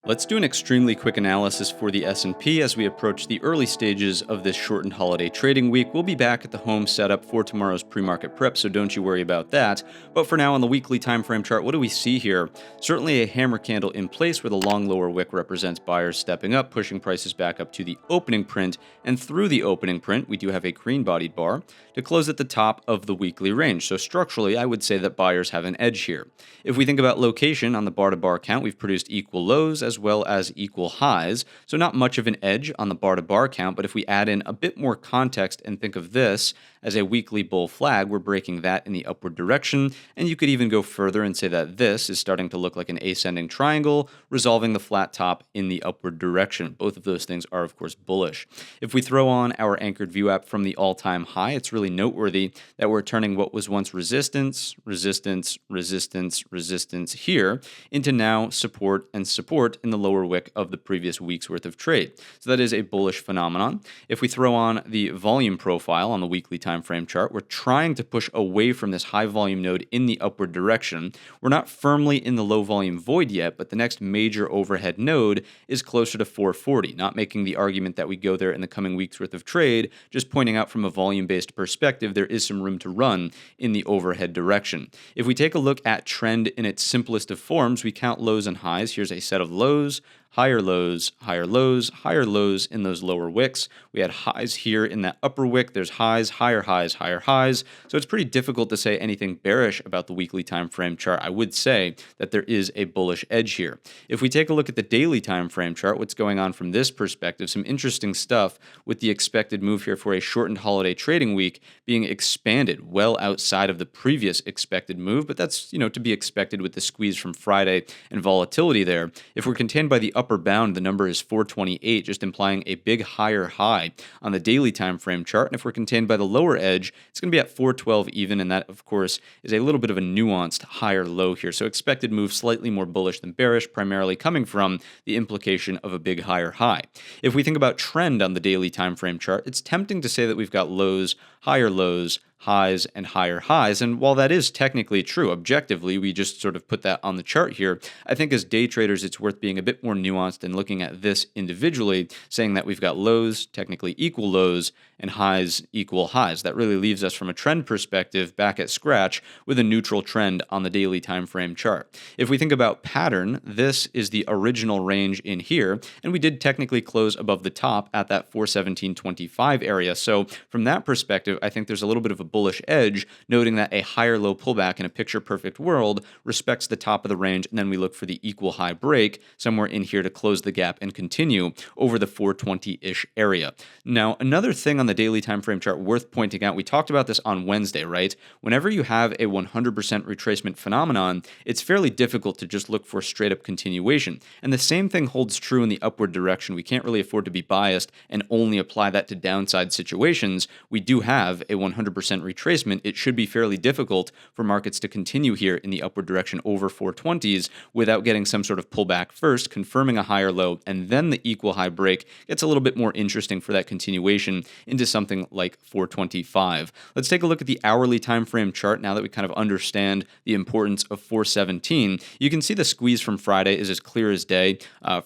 Let's do an extremely quick analysis for the S&P as we approach the early stages of this shortened holiday trading week. We'll be back at the home setup for tomorrow's pre-market prep, so don't you worry about that. But for now, on the weekly time frame chart, what do we see here? Certainly a hammer candle in place where the long lower wick represents buyers stepping up, pushing prices back up to the opening print. And through the opening print, we do have a green-bodied bar to close at the top of the weekly range. So structurally, I would say that buyers have an edge here. If we think about location on the bar-to-bar count, we've produced equal lows as well as equal highs, so not much of an edge on the bar-to-bar count, but if we add in a bit more context and think of this as a weekly bull flag, we're breaking that in the upward direction, and you could even go further and say that this is starting to look like an ascending triangle, resolving the flat top in the upward direction. Both of those things are, of course, bullish. If we throw on our anchored view app from the all-time high, it's really noteworthy that we're turning what was once resistance, resistance, resistance, resistance here into now support and support in the lower wick of the previous week's worth of trade. So that is a bullish phenomenon. If we throw on the volume profile on the weekly time frame chart, we're trying to push away from this high volume node in the upward direction. We're not firmly in the low volume void yet, but the next major overhead node is closer to 440. Not making the argument that we go there in the coming week's worth of trade, just pointing out from a volume-based perspective, there is some room to run in the overhead direction. If we take a look at trend in its simplest of forms, we count lows and highs. Here's a set of lows, higher lows, higher lows, higher lows in those lower wicks. We had highs here in that upper wick. There's highs, higher highs, higher highs. So it's pretty difficult to say anything bearish about the weekly time frame chart. I would say that there is a bullish edge here. If we take a look at the daily time frame chart, what's going on from this perspective, some interesting stuff with the expected move here for a shortened holiday trading week being expanded well outside of the previous expected move, but that's, to be expected with the squeeze from Friday and volatility there. If we're contained by the upper bound, the number is 428, just implying a big higher high on the daily time frame chart. And if we're contained by the lower edge, it's going to be at 412 even, and that, of course, is a little bit of a nuanced higher low here. So expected move slightly more bullish than bearish, primarily coming from the implication of a big higher high. If we think about trend on the daily time frame chart, it's tempting to say that we've got lows, higher lows, highs, and higher highs. And while that is technically true, objectively, we just sort of put that on the chart here, I think as day traders, it's worth being a bit more nuanced and looking at this individually, saying that we've got lows, technically equal lows, and highs equal highs. That really leaves us from a trend perspective back at scratch with a neutral trend on the daily time frame chart. If we think about pattern, this is the original range in here, and we did technically close above the top at that 417.25 area. So from that perspective, I think there's a little bit of a bullish edge, noting that a higher low pullback in a picture perfect world respects the top of the range, and then we look for the equal high break somewhere in here to close the gap and continue over the 420-ish area. Now, another thing on the daily time frame chart worth pointing out, we talked about this on Wednesday, right? Whenever you have a 100% retracement phenomenon, it's fairly difficult to just look for straight up continuation. And the same thing holds true in the upward direction. We can't really afford to be biased and only apply that to downside situations. We do have a 100% retracement. It should be fairly difficult for markets to continue here in the upward direction over 420s without getting some sort of pullback first, confirming a higher low, and then the equal high break gets a little bit more interesting for that continuation into something like 425. Let's take a look at the hourly time frame chart now that we kind of understand the importance of 417. You can see the squeeze from Friday is as clear as day.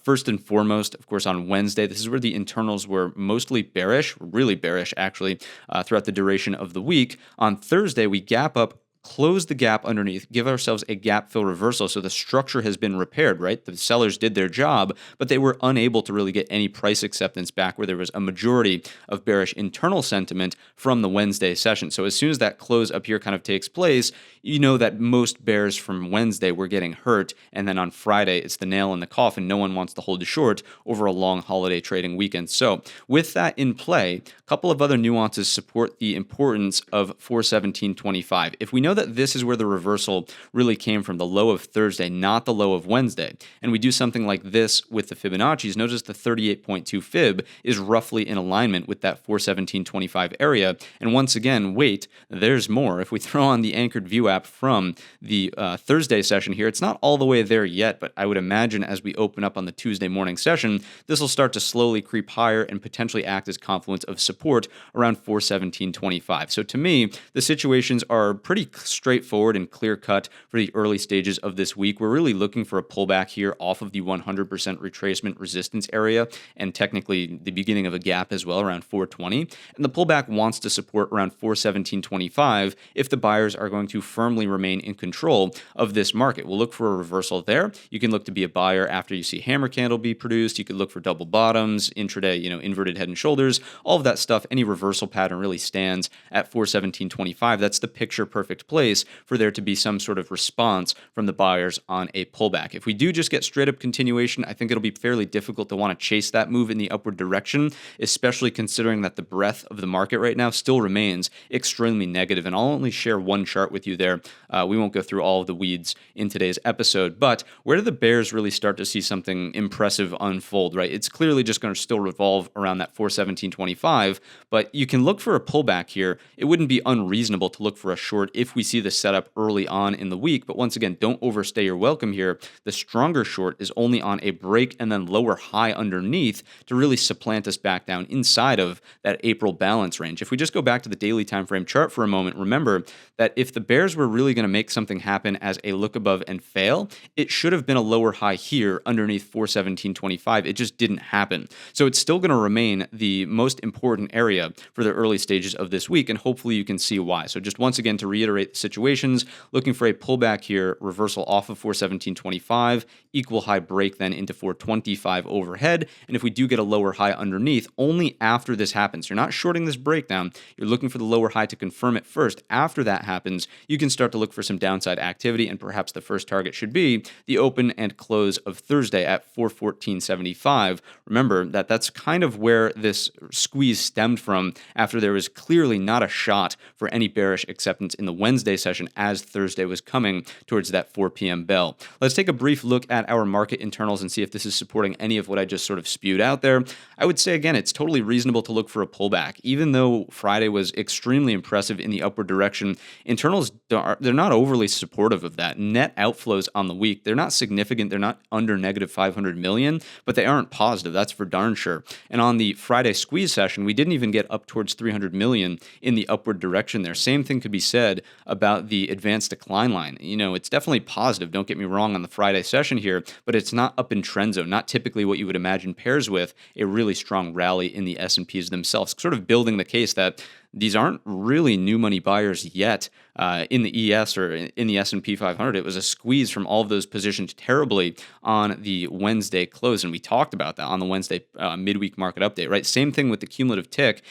First and foremost, of course, on Wednesday, this is where the internals were mostly bearish, really bearish actually, throughout the duration of the week. On Thursday, we gap up, close the gap underneath, give ourselves a gap fill reversal. So the structure has been repaired, right? The sellers did their job, but they were unable to really get any price acceptance back where there was a majority of bearish internal sentiment from the Wednesday session. So as soon as that close up here kind of takes place, you know that most bears from Wednesday were getting hurt. And then on Friday, it's the nail in the coffin. No one wants to hold short over a long holiday trading weekend. So with that in play, a couple of other nuances support the importance of 417.25. If we know that this is where the reversal really came from, the low of Thursday, not the low of Wednesday, and we do something like this with the Fibonacci's, notice the 38.2 fib is roughly in alignment with that 417.25 area. And once again, wait, there's more. If we throw on the anchored view app from the Thursday session here, it's not all the way there yet, but I would imagine as we open up on the Tuesday morning session, this will start to slowly creep higher and potentially act as confluence of support around 417.25. So to me, the situations are pretty clear straightforward and clear cut for the early stages of this week. We're really looking for a pullback here off of the 100% retracement resistance area and technically the beginning of a gap as well around 420. And the pullback wants to support around 417.25 if the buyers are going to firmly remain in control of this market. We'll look for a reversal there. You can look to be a buyer after you see hammer candle be produced. You could look for double bottoms, intraday, inverted head and shoulders, all of that stuff. Any reversal pattern really stands at 417.25. That's the picture perfect place for there to be some sort of response from the buyers on a pullback. If we do just get straight up continuation, I think it'll be fairly difficult to want to chase that move in the upward direction, especially considering that the breadth of the market right now still remains extremely negative. And I'll only share one chart with you there. We won't go through all of the weeds in today's episode, but where do the bears really start to see something impressive unfold, right? It's clearly just going to still revolve around that 417.25, but you can look for a pullback here. It wouldn't be unreasonable to look for a short if we see the setup early on in the week, but once again, don't overstay your welcome here. The stronger short is only on a break and then lower high underneath to really supplant us back down inside of that April balance range. If we just go back to the daily time frame chart for a moment, remember that if the bears were really going to make something happen as a look above and fail, it should have been a lower high here underneath 417.25. It just didn't happen. So it's still going to remain the most important area for the early stages of this week, and hopefully you can see why. So just once again, to reiterate the situations, looking for a pullback here, reversal off of 417.25, equal high break then into 425 overhead, and if we do get a lower high underneath, only after this happens. You're not shorting this breakdown, you're looking for the lower high to confirm it first. After that happens, you can start to look for some downside activity, and perhaps the first target should be the open and close of Thursday at 414.75. Remember that that's kind of where this squeeze stemmed from after there was clearly not a shot for any bearish acceptance in the Wednesday session as Thursday was coming towards that 4 p.m. bell. Let's take a brief look at our market internals and see if this is supporting any of what I just sort of spewed out there. I would say, again, it's totally reasonable to look for a pullback. Even though Friday was extremely impressive in the upward direction, internals, they're not overly supportive of that. Net outflows on the week, they're not significant. They're not under negative 500 million, but they aren't positive. That's for darn sure. And on the Friday squeeze session, we didn't even get up towards 300 million in the upward direction there. Same thing could be said about the advanced decline line. It's definitely positive. Don't get me wrong on the Friday session here, but it's not up in trend zone, not typically what you would imagine pairs with a really strong rally in the S&Ps themselves, sort of building the case that these aren't really new money buyers yet in the ES or in the S&P 500. It was a squeeze from all of those positions terribly on the Wednesday close, and we talked about that on the Wednesday midweek market update, right? Same thing with the cumulative tick.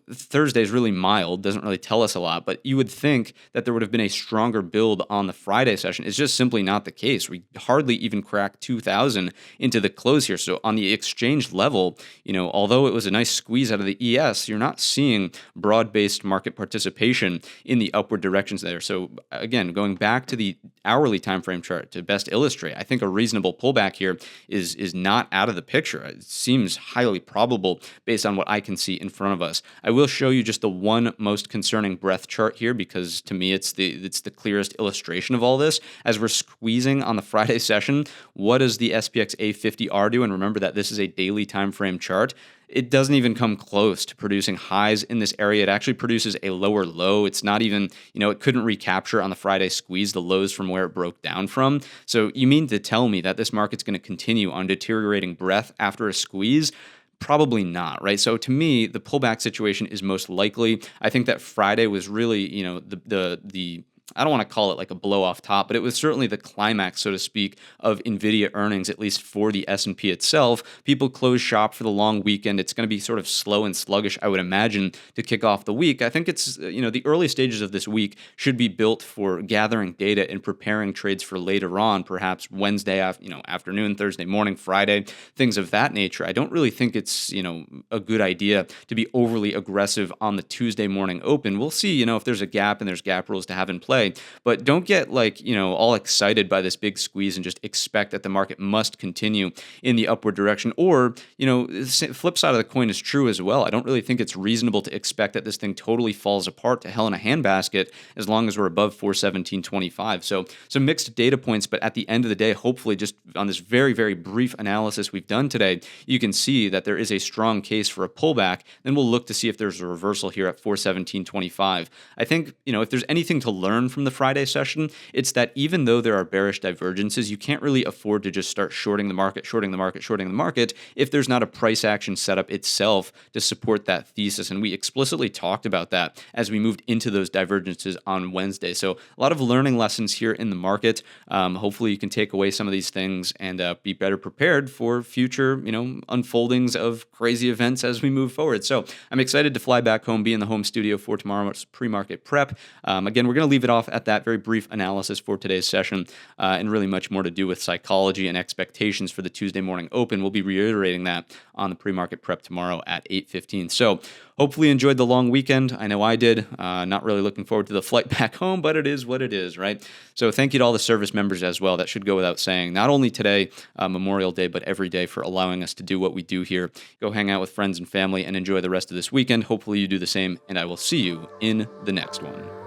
Thursday is really mild, doesn't really tell us a lot, but you would think that there would have been a stronger build on the Friday session. It's just simply not the case. We hardly even cracked 2,000 into the close here. So on the exchange level, although it was a nice squeeze out of the ES, you're not seeing broad-based market participation in the upward directions there. So again, going back to the hourly time frame chart to best illustrate, I think a reasonable pullback here is not out of the picture. It seems highly probable based on what I can see in front of us. I will show you just the one most concerning breadth chart here because to me it's the clearest illustration of all this. As we're squeezing on the Friday session, what does the SPX A50R do? And remember that this is a daily time frame chart. It doesn't even come close to producing highs in this area. It actually produces a lower low. It's not even, it couldn't recapture on the Friday squeeze the lows from where it broke down from. So you mean to tell me that this market's going to continue on deteriorating breadth after a squeeze? Probably not, right? So to me, the pullback situation is most likely. I think that Friday was really, the I don't want to call it like a blow off top, but it was certainly the climax, so to speak, of NVIDIA earnings, at least for the S&P itself. People close shop for the long weekend. It's going to be sort of slow and sluggish, I would imagine, to kick off the week. I think it's, the early stages of this week should be built for gathering data and preparing trades for later on, perhaps Wednesday, afternoon, Thursday morning, Friday, things of that nature. I don't really think it's, a good idea to be overly aggressive on the Tuesday morning open. We'll see, if there's a gap and there's gap rules to have in play. But don't get all excited by this big squeeze and just expect that the market must continue in the upward direction. Or, the flip side of the coin is true as well. I don't really think it's reasonable to expect that this thing totally falls apart to hell in a handbasket as long as we're above 417.25. So some mixed data points, but at the end of the day, hopefully just on this very, very brief analysis we've done today, you can see that there is a strong case for a pullback. Then we'll look to see if there's a reversal here at 417.25. I think, if there's anything to learn learned from the Friday session. It's that even though there are bearish divergences, you can't really afford to just start shorting the market, if there's not a price action setup itself to support that thesis. And we explicitly talked about that as we moved into those divergences on Wednesday. So a lot of learning lessons here in the market. Hopefully you can take away some of these things and be better prepared for future, unfoldings of crazy events as we move forward. So I'm excited to fly back home, be in the home studio for tomorrow's pre-market prep. Again, we're going to leave it off at that very brief analysis for today's session, and really much more to do with psychology and expectations for the Tuesday morning open. We'll be reiterating that on the pre-market prep tomorrow at 8:15. So hopefully you enjoyed the long weekend. I know I did. Not really looking forward to the flight back home, but it is what it is, right? So thank you to all the service members as well. That should go without saying. Not only today, Memorial Day, but every day, for allowing us to do what we do here. Go hang out with friends and family and enjoy the rest of this weekend. Hopefully you do the same, and I will see you in the next one.